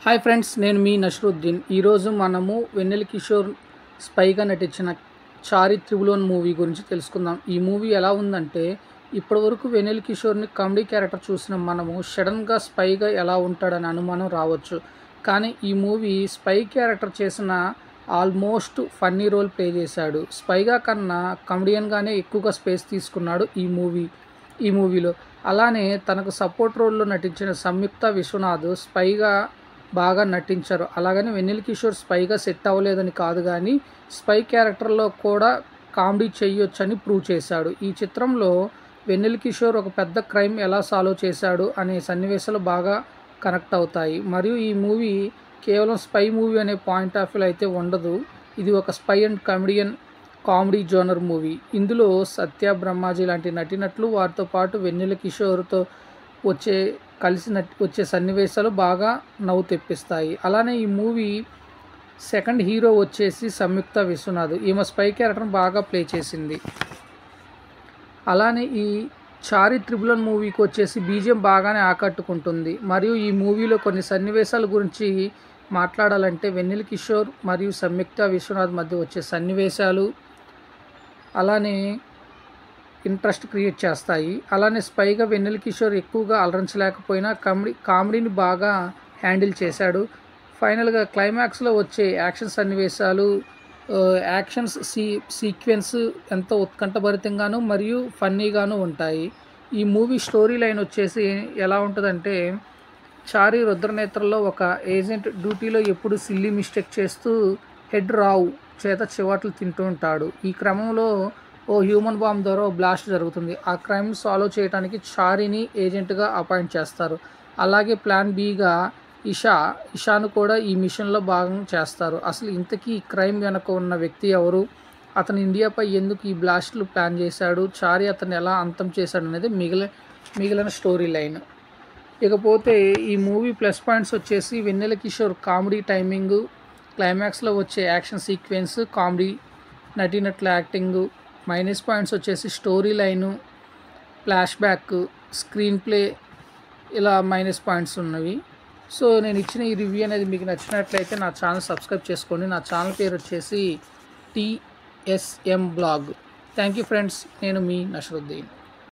Hi friends, నేను మీ నషరుద్దీన్. ఈరోజు మనము వెన్నెల కిషోర్ స్పైగా నటించిన చారి త్రిబుల్ మూవీ గురించి తెలుసుకుందాం. ఈ మూవీ ఎలా ఉందంటే, ఇప్పటివరకు వెన్నెల కిషోర్ని కామెడీ క్యారెక్టర్ చూసిన మనము సడన్గా స్పైగా ఎలా ఉంటాడని అనుమానం రావచ్చు. కానీ ఈ మూవీ స్పై క్యారెక్టర్ చేసిన ఆల్మోస్ట్ ఫన్నీ రోల్ ప్లే చేశాడు. స్పైగా కన్నా కమెడియన్గానే ఎక్కువగా స్పేస్ తీసుకున్నాడు ఈ మూవీలో. అలానే తనకు సపోర్ట్ రోల్లో నటించిన సంయుక్త విశ్వనాథ్ స్పైగా బాగా నటించారు. అలాగని వెన్నెల కిషోర్ స్పైగా సెట్ అవ్వలేదని కాదు, కానీ స్పై క్యారెక్టర్లో కూడా కామెడీ చేయొచ్చని ప్రూవ్ చేశాడు. ఈ చిత్రంలో వెన్నెల కిషోర్ ఒక పెద్ద క్రైమ్ ఎలా సాల్వ్ చేశాడు అనే సన్నివేశాలు బాగా కనెక్ట్ అవుతాయి. మరియు ఈ మూవీ కేవలం స్పై మూవీ అనే పాయింట్ ఆఫ్ వ్యూ అయితే ఉండదు. ఇది ఒక spy and comedy genre movie. ఇందులో సత్య, బ్రహ్మాజీ లాంటి నటినట్లు, వారితో పాటు వెన్నెల కిషోర్తో వచ్చే సన్నివేశాలు బాగా నవ్వు తెప్పిస్తాయి. అలానే ఈ మూవీ సెకండ్ హీరో వచ్చేసి సంయుక్త విశ్వనాథ్. ఈమె స్పై క్యారెక్టర్ని బాగా ప్లే చేసింది. అలానే ఈ చారి త్రిబుల్ మూవీకి వచ్చేసి బీజిఎం బాగానే ఆకట్టుకుంటుంది. మరియు ఈ మూవీలో కొన్ని సన్నివేశాల గురించి మాట్లాడాలంటే, వెన్నెల కిషోర్ మరియు సంయుక్త విశ్వనాథ్ మధ్య వచ్చే సన్నివేశాలు అలానే ఇంట్రెస్ట్ క్రియేట్ చేస్తాయి. అలానే స్పైగా వెన్నెల కిషోర్ ఎక్కువగా అలరించలేకపోయినా కామెడీని బాగా హ్యాండిల్ చేశాడు. ఫైనల్గా క్లైమాక్స్లో వచ్చే యాక్షన్ సన్నివేశాలు, సీక్వెన్స్ ఎంతో ఉత్కంఠభరితంగాను మరియు ఫన్నీగాను ఉంటాయి. ఈ మూవీ స్టోరీ లైన్ వచ్చేసి ఎలా ఉంటుందంటే, చారి రుద్రనేత్రలో ఒక ఏజెంట్ డ్యూటీలో ఎప్పుడు సిల్లీ మిస్టేక్ చేస్తూ హెడ్ రావు చేత చివాట్లు తింటూ ఉంటాడు. ఈ క్రమంలో ఓ హ్యూమన్ బాంబ్ ద్వారా బ్లాస్ట్ జరుగుతుంది. ఆ క్రైమ్ సాల్వ్ చేయడానికి చారిని ఏజెంట్గా అపాయింట్ చేస్తారు. అలాగే ప్లాన్ బిగా ఇషాను కూడా ఈ మిషన్లో భాగం చేస్తారు. అసలు ఇంతకీ ఈ క్రైమ్ వెనక ఉన్న వ్యక్తి ఎవరు, అతను ఇండియాపై ఎందుకు ఈ బ్లాస్ట్లు ప్లాన్ చేశాడు, చారి అతను ఎలా అంతం చేశాడు అనేది మిగిలిన స్టోరీ లైన్. ఇకపోతే ఈ మూవీ ప్లస్ పాయింట్స్ వచ్చేసి వెన్నెల కిషోర్ కామెడీ టైమింగ్, క్లైమాక్స్లో వచ్చే యాక్షన్ సీక్వెన్స్, కామెడీ నటినట్ల యాక్టింగ్. మైనస్ పాయింట్స్ వచ్చేసి story line, flash back, screen play, ఇలా మైనస్ పాయింట్స్ ఉన్నవి. సో నేను ఇచ్చిన ఈ రివ్యూ అనేది మీకు నచ్చినట్లయితే నా ఛానల్ సబ్స్క్రైబ్ చేసుకోండి. నా ఛానల్ పేరు వచ్చేసి TSM blog. Thank you friends, నేను మీ నషరుద్దీన్.